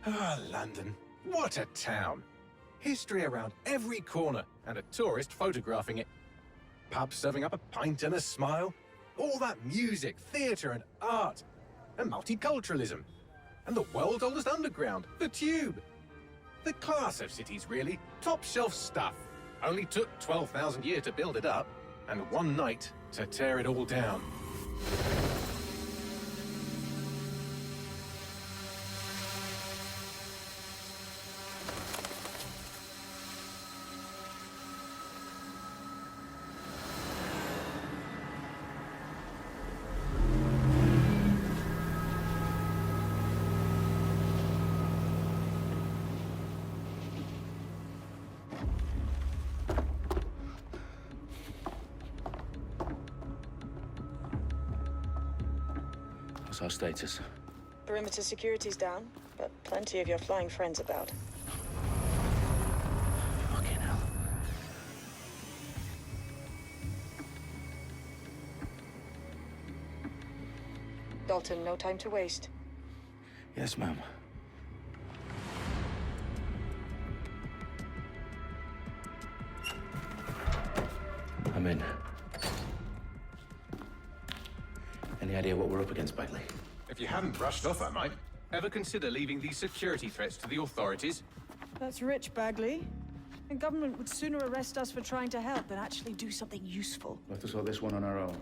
Ah, London. What a town. History around every corner, and a tourist photographing it. Pubs serving up a pint and a smile. All that music, theatre and art. And multiculturalism. And the world's oldest underground, the Tube. The class of cities, really. Top shelf stuff. Only took 12,000 years to build it up, and one night to tear it all down. What's our status? Perimeter security's down, but plenty of your flying friends about. Fucking hell. Dalton, no time to waste. Yes, ma'am. I'm in. Any idea what we're up against, Bagley? If you hadn't brushed off, I might. Ever consider leaving these security threats to the authorities? That's rich, Bagley. The government would sooner arrest us for trying to help than actually do something useful. We'll have to sort this one on our own.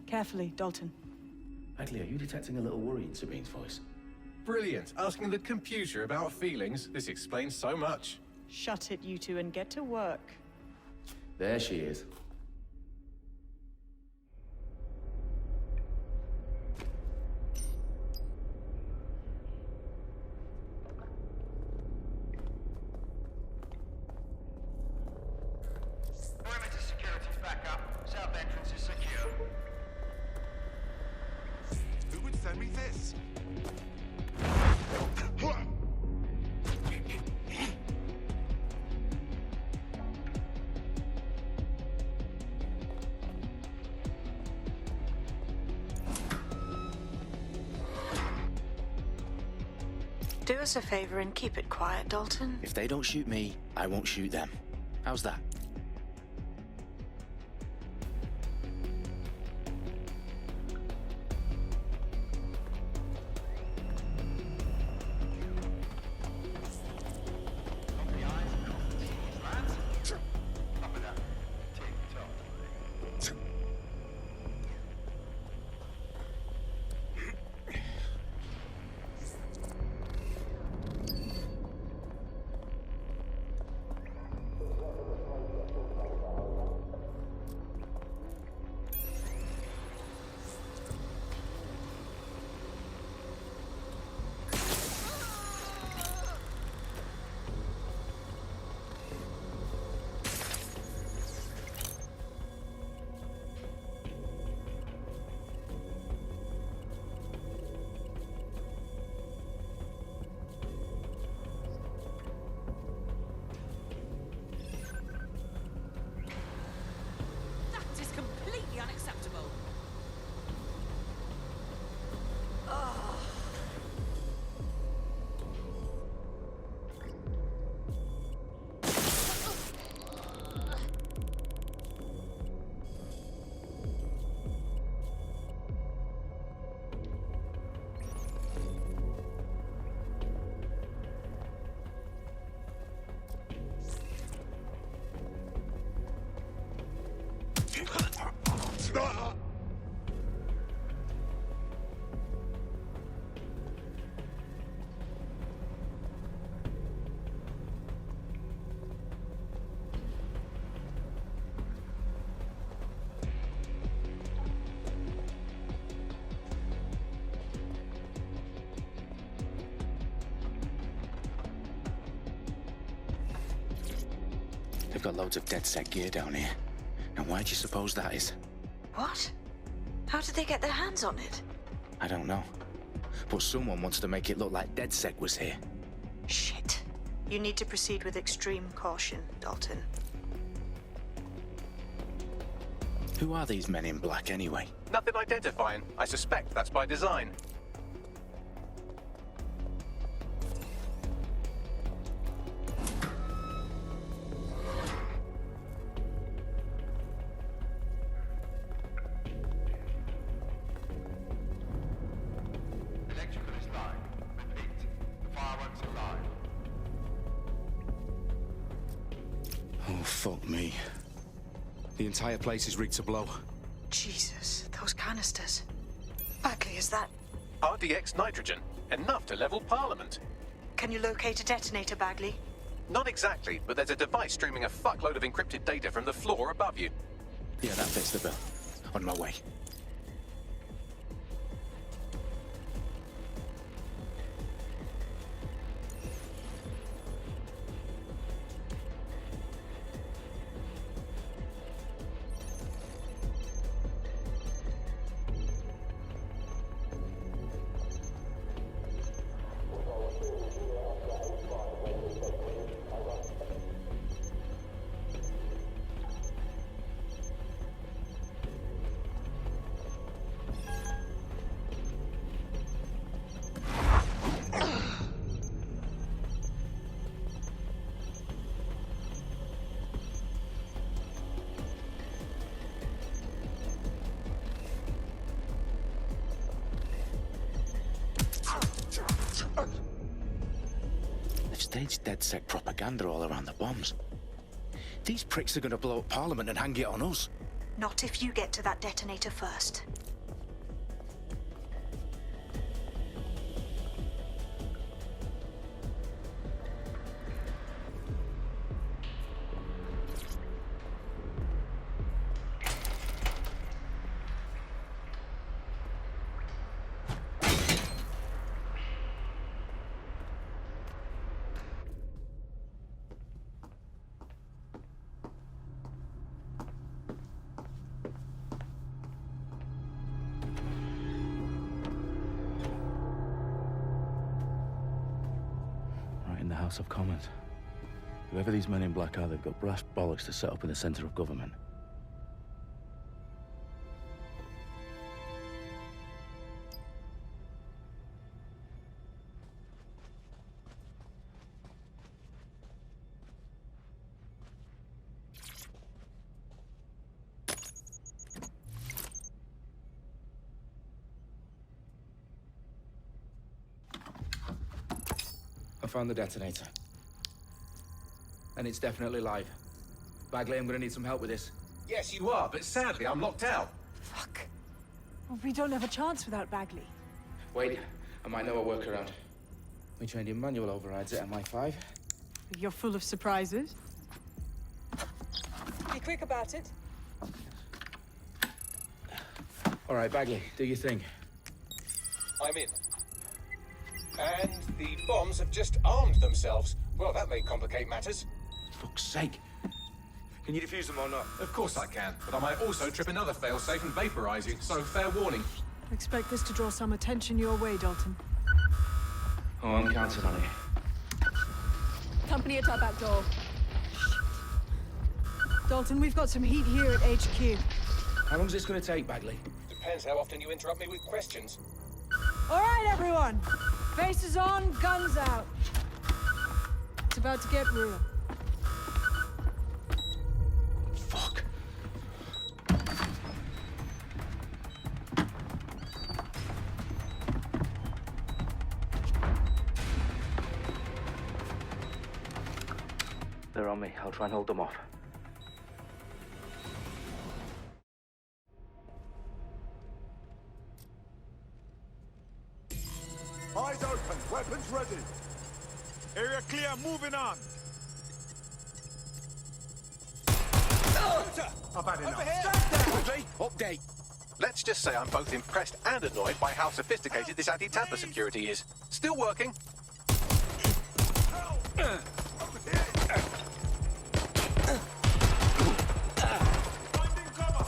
Carefully, Dalton. Bagley, are you detecting a little worry in Sabine's voice? Brilliant. Asking the computer about feelings. This explains so much. Shut it, you two, and get to work. There she is. Perimeter security's back up. South entrance is secure. Who would send me this? Do us a favor and keep it quiet, Dalton. If they don't shoot me, I won't shoot them. How's that? That is completely unacceptable. They've got loads of dead-set gear down here. Now, why do you suppose that is? What? How did they get their hands on it? I don't know. But someone wants to make it look like DedSec was here. Shit. You need to proceed with extreme caution, Dalton. Who are these men in black, anyway? Nothing identifying. I suspect that's by design. Fuck me. The entire place is rigged to blow. Jesus, those canisters. Bagley, is that... RDX nitrogen. Enough to level Parliament. Can you locate a detonator, Bagley? Not exactly, but there's a device streaming a fuckload of encrypted data from the floor above you. Yeah, that fits the bill. On my way. They've staged DedSec propaganda all around the bombs. These pricks are gonna blow up Parliament and hang it on us. Not if you get to that detonator first. In the House of Commons. Whoever these men in black are, they've got brass bollocks to set up in the centre of government. I found the detonator. And it's definitely live. Bagley, I'm gonna need some help with this. Yes, you are, but sadly I'm locked out. Fuck. Well, we don't have a chance without Bagley. Wait, I might know a workaround. We trained in manual overrides at MI5. You're full of surprises. Be quick about it. All right, Bagley, do your thing. I'm in. And the bombs have just armed themselves. Well, that may complicate matters. Fuck's sake. Can you defuse them or not? Of course I can, but I might also trip another failsafe and vaporize you, so fair warning. Expect this to draw some attention your way, Dalton. Oh, I'm counting on it. Company at our back door. Dalton, we've got some heat here at HQ. How long's this gonna take, Bagley? Depends how often you interrupt me with questions. All right, everyone. Faces on, guns out. It's about to get real. Fuck. They're on me. I'll try and hold them off. Eyes open, weapons ready. Area clear, moving on. I've had enough. Bagley, update. Let's just say I'm both impressed and annoyed by how sophisticated this anti-tamper security is. Still working. Finding cover.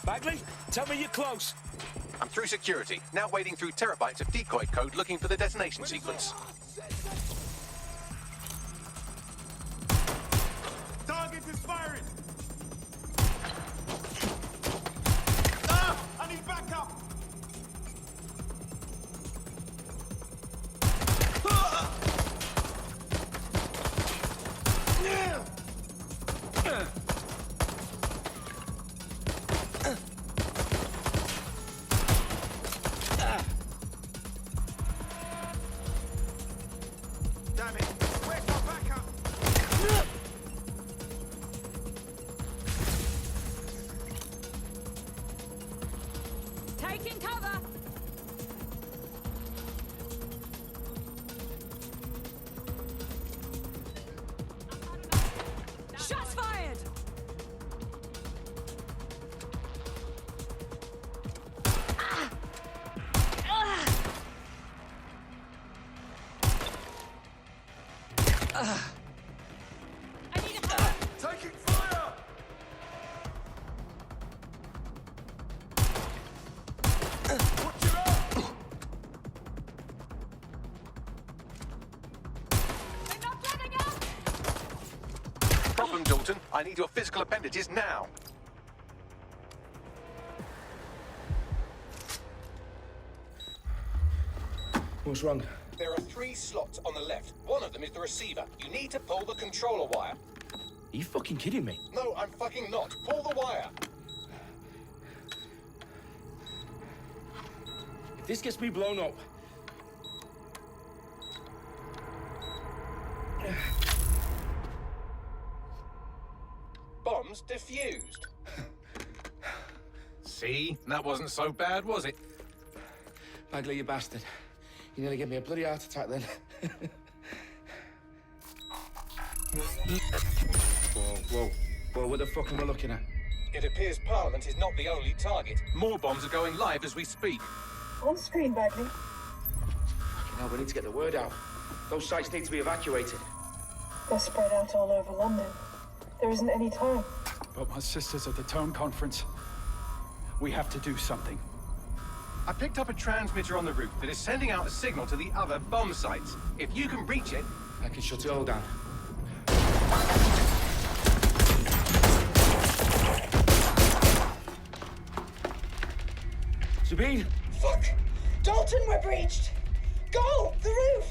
Bagley, tell me you're close. I'm through security, now wading through terabytes of decoy code looking for the detonation sequence. Target is firing. I need backup. Damn it! Where's my backup? Taking cover! Shots fired! I need a hand! Taking fire! Watch it up! They're not letting up! Problem, Dalton. I need your physical appendages now. What's wrong? There are 3 slots on the left. One of them is the receiver. You need to pull the controller wire. Are you fucking kidding me? No, I'm fucking not. Pull the wire. If this gets me blown up... Bombs defused. See? That wasn't so bad, was it? Bagley, you bastard. You nearly gave me a bloody heart attack then. Whoa, what the fuck am I looking at? It appears Parliament is not the only target. More bombs are going live as we speak. On screen, Bagley. Fucking hell, we need to get the word out. Those sites need to be evacuated. They're spread out all over London. There isn't any time. But my sister's at the town conference. We have to do something. I picked up a transmitter on the roof that is sending out a signal to the other bomb sites. If you can reach it... I can shut it all down. Sabine! Fuck! Dalton, we're breached! Go! The roof!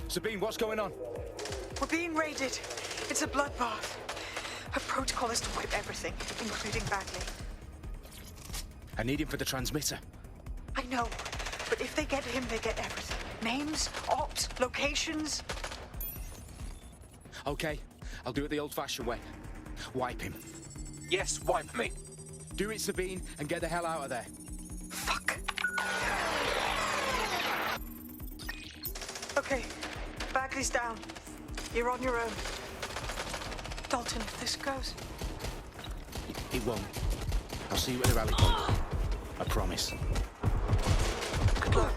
Sabine, what's going on? We're being raided. It's a bloodbath. Her protocol is to wipe everything, including Bagley. I need him for the transmitter. I know, but if they get him, they get everything. Names, ops, locations. Okay, I'll do it the old-fashioned way. Wipe him. Yes, wipe me. Do it, Sabine, and get the hell out of there. Fuck. Okay, Bagley's down. You're on your own. Dalton, if this goes... It won't. I'll see you at the rally point. I promise. Good luck.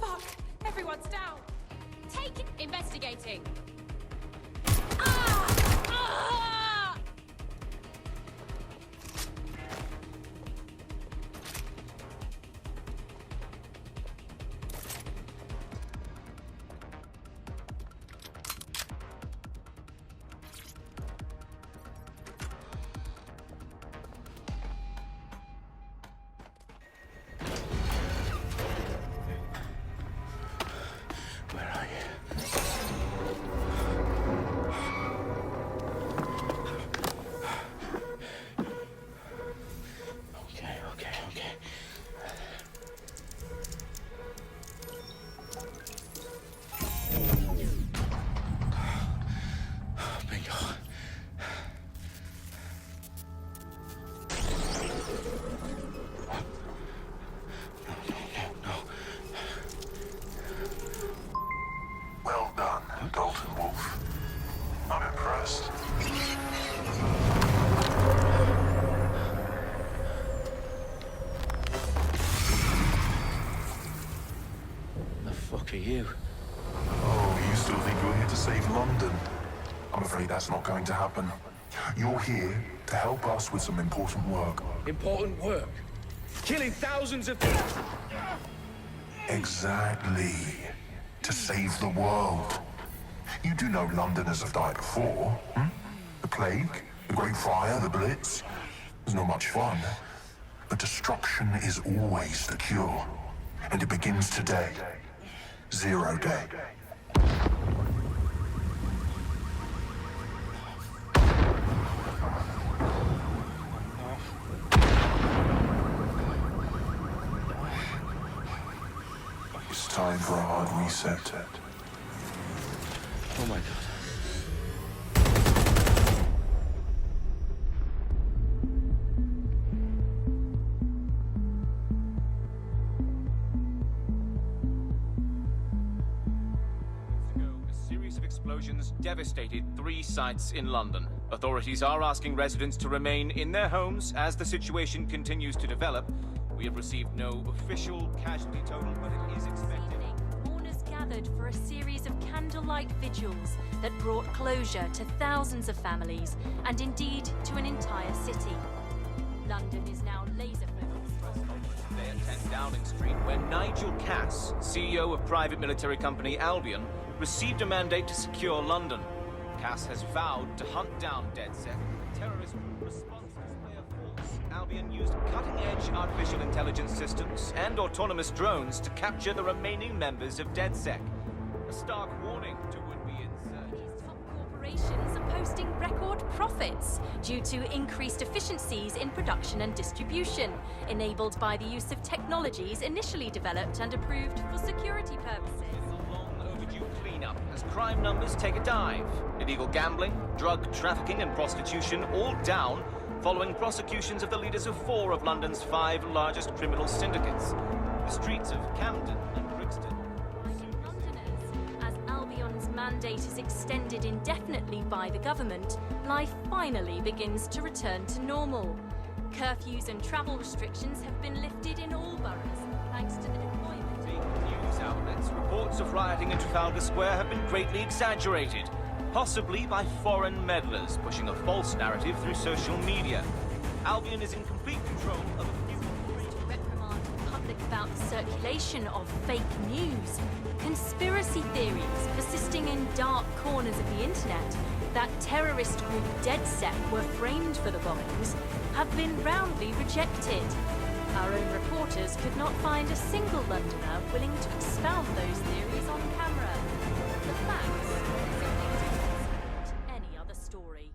Fuck! Everyone's down! Take it! Investigating! Where are you? Okay. Bingo. No. Well done, Dalton Wolf. I'm impressed. The fuck are you? Oh, you still think you're here to save London? I'm afraid that's not going to happen. You're here to help us with some important work. Important work. Killing thousands of people. Exactly. To save the world. You do know Londoners have died before, hmm? The plague, the Great Fire, the Blitz. It's not much fun. But destruction is always the cure. And it begins today. 0 day. It's time for a hard reset. Oh my god. Explosions devastated 3 sites in London. Authorities are asking residents to remain in their homes as the situation continues to develop. We have received no official casualty total, but it is expected. Mourners gathered for a series of candlelight vigils that brought closure to thousands of families and indeed to an entire city. London is now laser-focused. Today at 10 Downing Street, where Nigel Cass, CEO of private military company Albion, received a mandate to secure London. Cass has vowed to hunt down DedSec, a terrorist response display of force. Albion used cutting-edge artificial intelligence systems and autonomous drones to capture the remaining members of DedSec. A stark warning to would-be insurgents. These top corporations are posting record profits due to increased efficiencies in production and distribution, enabled by the use of technologies initially developed and approved for security purposes. Cleanup as crime numbers take a dive. Illegal gambling, drug trafficking and prostitution all down following prosecutions of the leaders of 4 of London's 5 largest criminal syndicates. The streets of Camden and Brixton. Londoners, as Albion's mandate is extended indefinitely by the government, life finally begins to return to normal. Curfews and travel restrictions have been lifted in all boroughs, thanks to the deployment. News outlets, reports of rioting in Trafalgar Square have been greatly exaggerated, possibly by foreign meddlers pushing a false narrative through social media. Albion is in complete control of a few... To reprimand the public about the circulation of fake news, conspiracy theories persisting in dark corners of the internet that terrorist group DedSec were framed for the bombings have been roundly rejected. Our own reporters could not find a single Londoner willing to expound those theories on camera. The facts simply don't support any other story.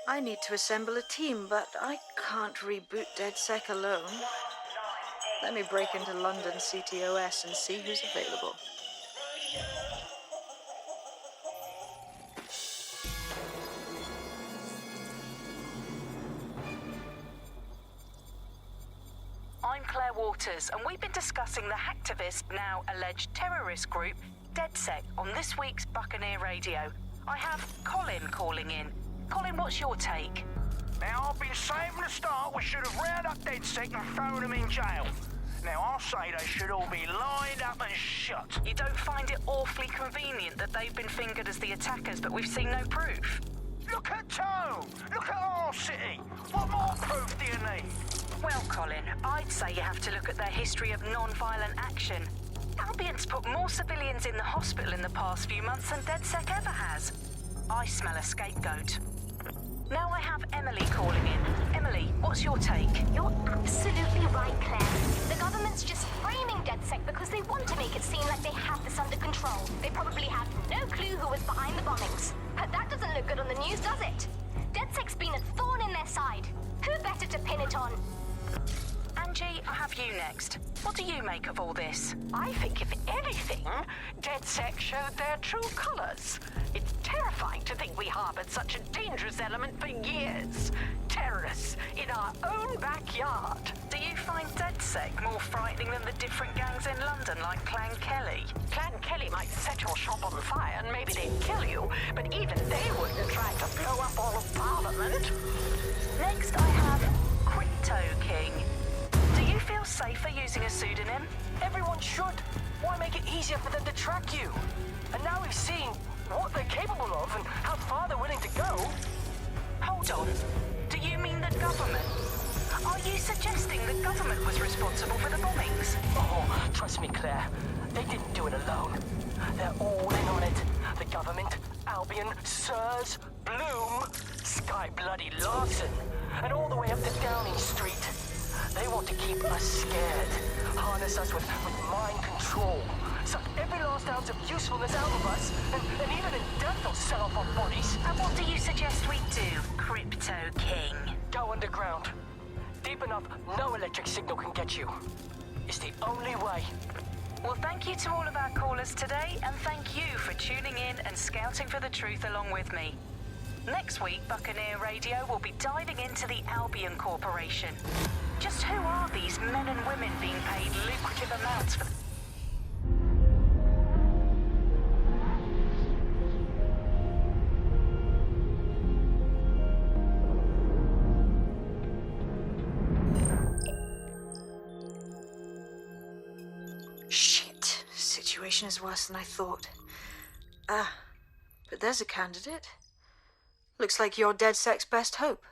I need to assemble a team, but I can't reboot DedSec alone. Let me break into London CTOS and see who's available. I'm Claire Waters, and we've been discussing the hacktivist, now alleged terrorist group, DedSec, on this week's Buccaneer Radio. I have Colin calling in. Colin, what's your take? Now, I've been saying from the start we should have rounded up DedSec and thrown them in jail. Now, I'll say they should all be lined up and shot. You don't find it awfully convenient that they've been fingered as the attackers, but we've seen no proof? Look at Tone! Look at our city! What more proof do you need? Well, Colin, I'd say you have to look at their history of non-violent action. Albion's put more civilians in the hospital in the past few months than DedSec ever has. I smell a scapegoat. Now I have Emily calling in. Emily, what's your take? You're absolutely right, Claire. The government's just framing DedSec because they want to make it seem like they have this under control. They probably have no clue who was behind the bombings. But that doesn't look good on the news, does it? DedSec's been a thorn in their side. Who better to pin it on? Angie, I have you next. What do you make of all this? I think, if anything, DedSec showed their true colors. It's terrifying to think we harbored such a dangerous element for years. Terrorists in our own backyard. Do you find DedSec more frightening than the different gangs in London, like Clan Kelly? Clan Kelly might set your shop on fire and maybe they'd kill you, but even they wouldn't try to blow up all of Parliament. Next, I have Crypto King. Do you feel safer using a pseudonym? Everyone should. Why make it easier for them to track you? And now we've seen what they're capable of and how far they're willing to go. Hold on. Do you mean the government? Are you suggesting the government was responsible for the bombings? Oh, trust me, Claire. They didn't do it alone. They're all in on it. The government, Albion, Sirs, Bloom, Sky Bloody Larson, and all the way up to Downing Street. They want to keep us scared, harness us with mind control, suck every last ounce of usefulness out of us, and even in death they'll sell off our bodies. And what do you suggest we do, Crypto King? Go underground. Deep enough, no electric signal can get you. It's the only way. Well, thank you to all of our callers today, and thank you for tuning in and scouting for the truth along with me. Next week, Buccaneer Radio will be diving into the Albion Corporation. Just who are these men and women being paid lucrative amounts for... Shit. Situation is worse than I thought. But there's a candidate. Looks like you're DedSec's best hope.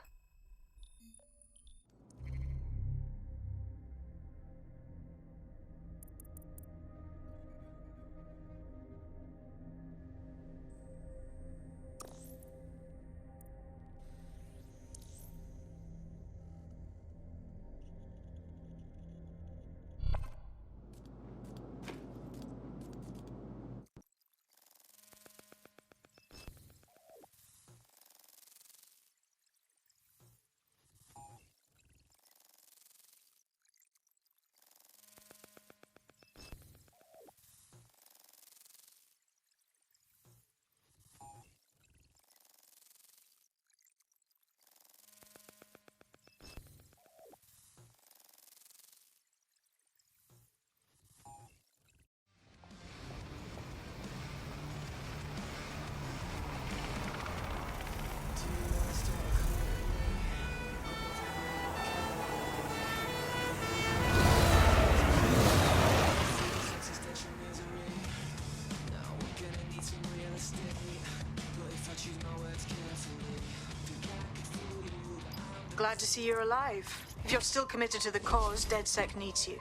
Glad to see you're alive. If you're still committed to the cause, DedSec needs you.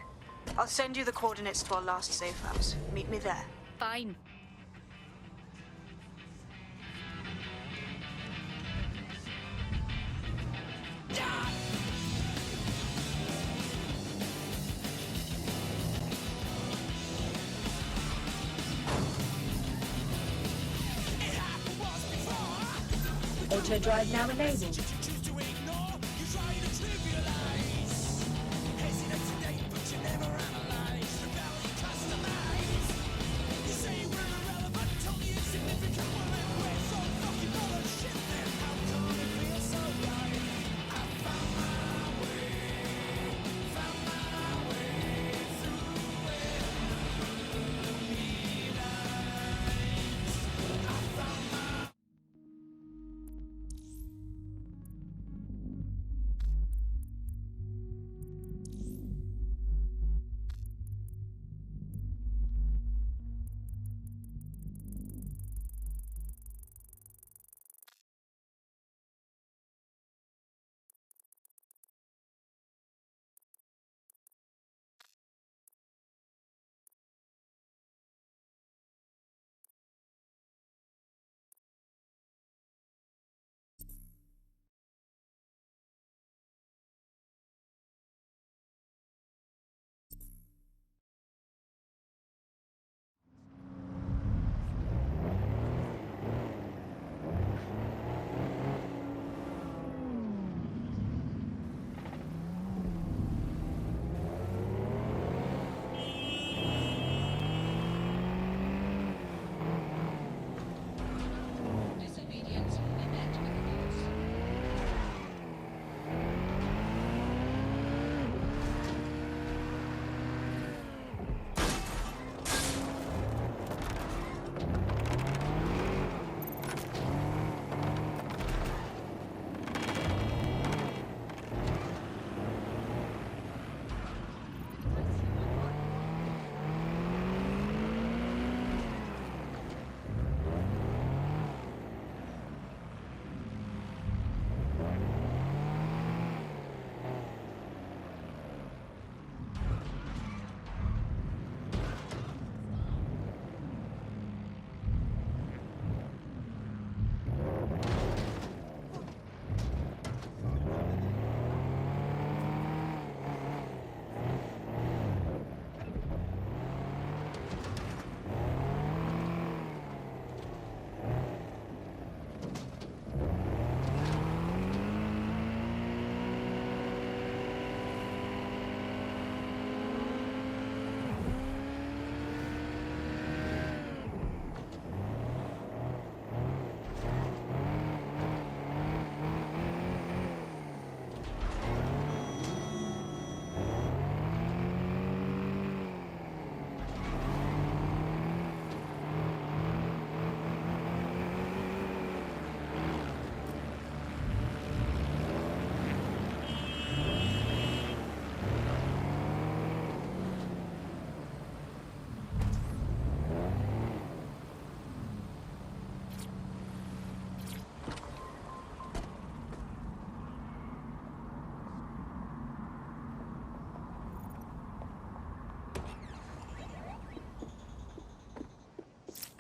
I'll send you the coordinates to our last safe house. Meet me there. Fine. Auto drive now enabled.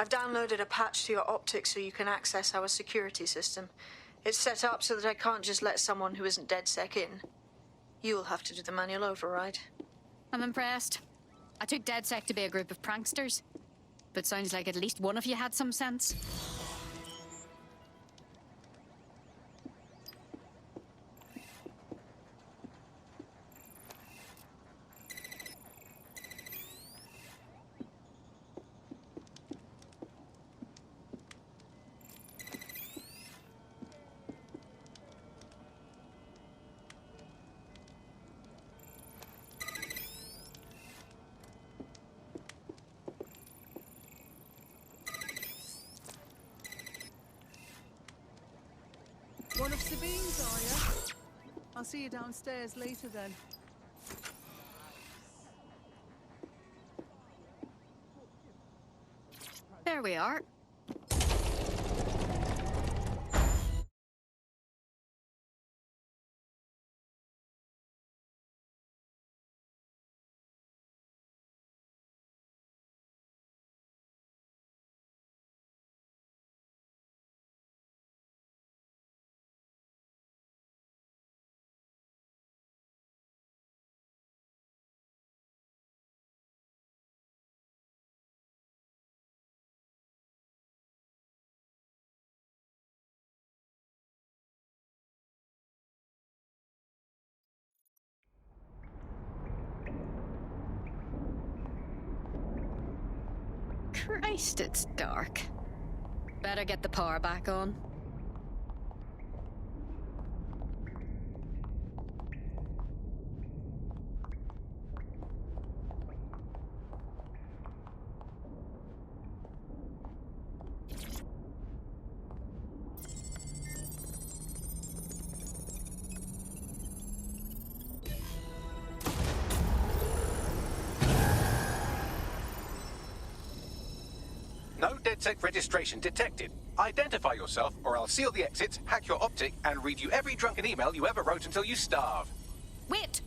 I've downloaded a patch to your optics so you can access our security system. It's set up so that I can't just let someone who isn't DedSec in. You'll have to do the manual override. I'm impressed. I took DedSec to be a group of pranksters. But sounds like at least one of you had some sense. One of Sabine's, are you? I'll see you downstairs later then. There we are. Christ, it's dark. Better get the power back on. No DedSec registration detected. Identify yourself, or I'll seal the exits, hack your optic, and read you every drunken email you ever wrote until you starve. Wait!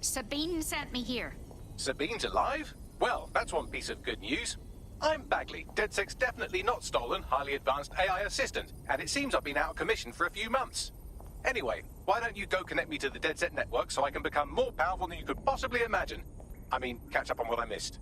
Sabine sent me here. Sabine's alive? Well, that's one piece of good news. I'm Bagley, DedSec's definitely not stolen, highly advanced AI assistant, and it seems I've been out of commission for a few months. Anyway, why don't you go connect me to the DedSec network so I can become more powerful than you could possibly imagine? I mean, catch up on what I missed.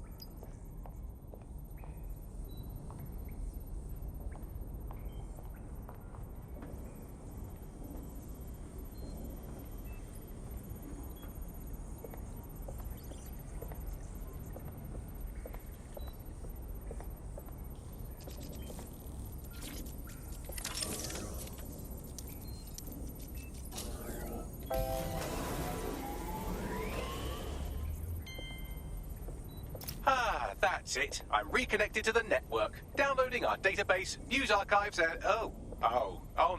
That's it. I'm reconnected to the network, downloading our database, news archives, and oh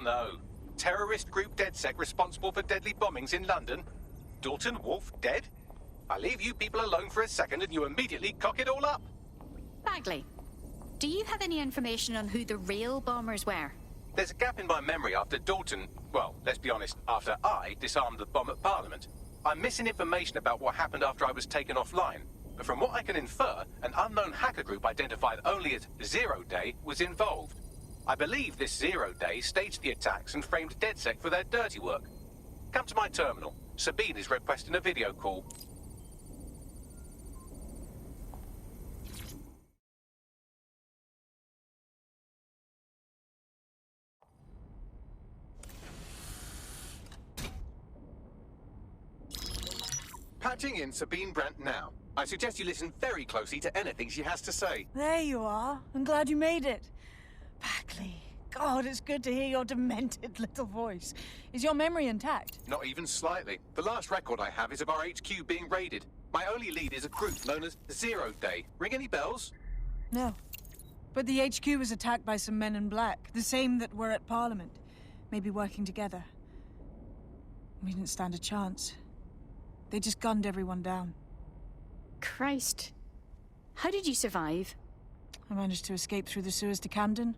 no. Terrorist group DedSec responsible for deadly bombings in London. Dalton Wolf dead? I leave you people alone for a second and you immediately cock it all up. Bagley, do you have any information on who the real bombers were? There's a gap in my memory after Dalton, well, let's be honest, after I disarmed the bomb at Parliament. I'm missing information about what happened after I was taken offline. But from what I can infer, an unknown hacker group identified only as Zero Day was involved. I believe this Zero Day staged the attacks and framed DedSec for their dirty work. Come to my terminal. Sabine is requesting a video call. Patching in Sabine Brandt now. I suggest you listen very closely to anything she has to say. There you are. I'm glad you made it. Bagley, God, it's good to hear your demented little voice. Is your memory intact? Not even slightly. The last record I have is of our HQ being raided. My only lead is a group known as Zero Day. Ring any bells? No. But the HQ was attacked by some men in black, the same that were at Parliament. Maybe working together. We didn't stand a chance. They just gunned everyone down. Christ. How did you survive? I managed to escape through the sewers to Camden.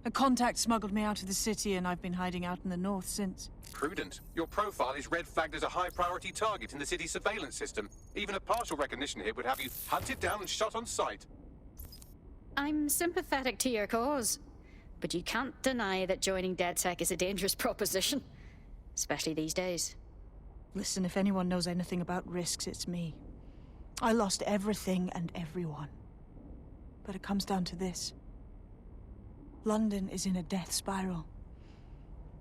A contact smuggled me out of the city, and I've been hiding out in the north since. Prudent. Your profile is red flagged as a high-priority target in the city's surveillance system. Even a partial recognition hit would have you hunted down and shot on sight. I'm sympathetic to your cause, but you can't deny that joining DedSec is a dangerous proposition, especially these days. Listen, if anyone knows anything about risks, it's me. I lost everything and everyone. But it comes down to this. London is in a death spiral.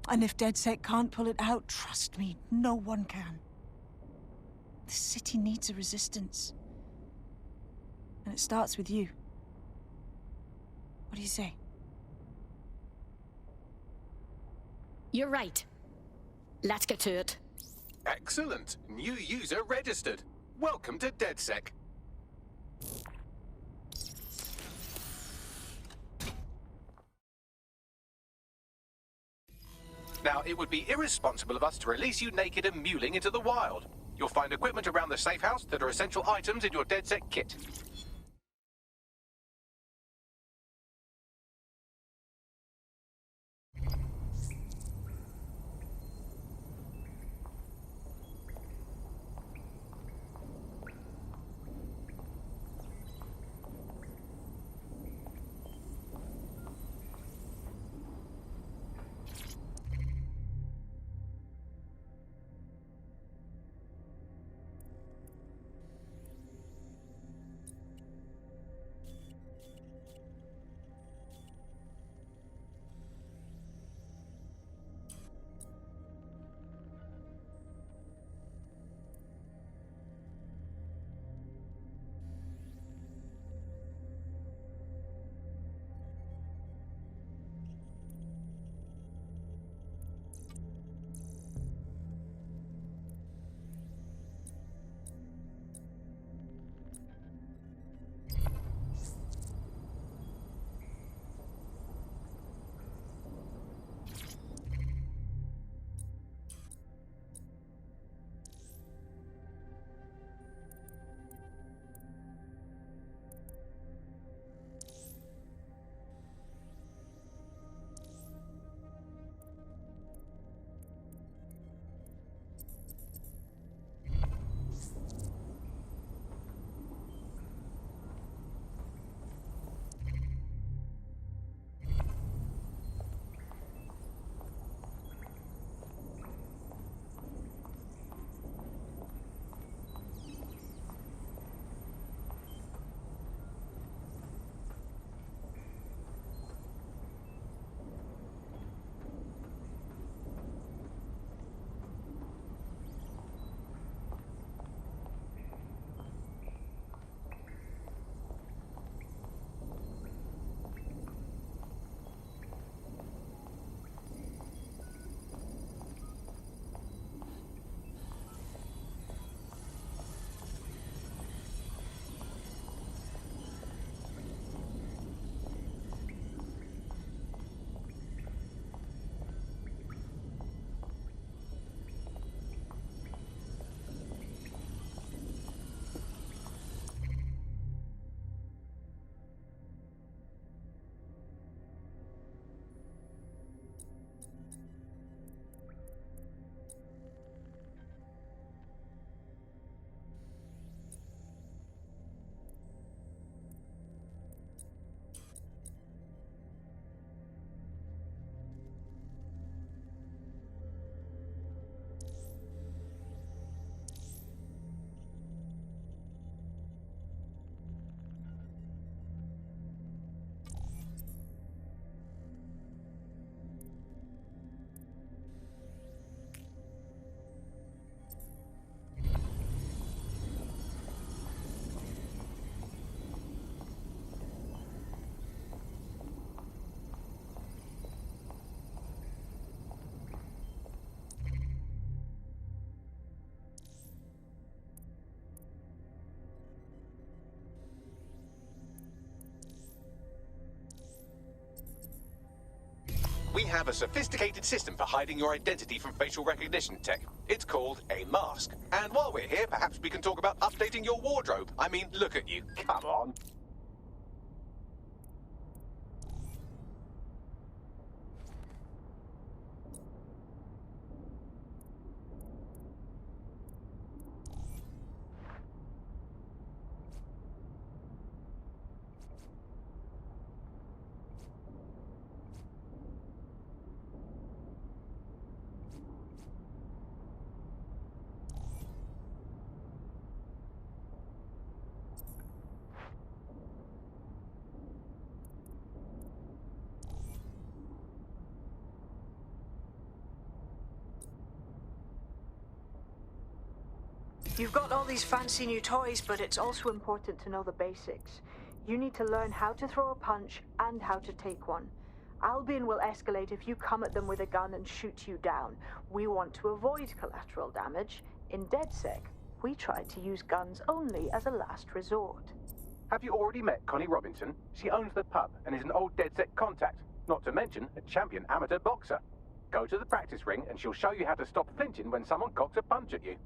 And if DedSec can't pull it out, trust me, no one can. The city needs a resistance. And it starts with you. What do you say? You're right. Let's get to it. Excellent. New user registered. Welcome to DedSec. Now, it would be irresponsible of us to release you naked and mewling into the wild. You'll find equipment around the safe house that are essential items in your DedSec kit. We have a sophisticated system for hiding your identity from facial recognition tech. It's called a mask. And while we're here, perhaps we can talk about updating your wardrobe. I mean, look at you. Come on. You've got all these fancy new toys, but it's also important to know the basics. You need to learn how to throw a punch and how to take one. Albion will escalate if you come at them with a gun and shoot you down. We want to avoid collateral damage. In DedSec, we try to use guns only as a last resort. Have you already met Connie Robinson? She owns the pub and is an old DedSec contact, not to mention a champion amateur boxer. Go to the practice ring and she'll show you how to stop flinching when someone cocks a punch at you.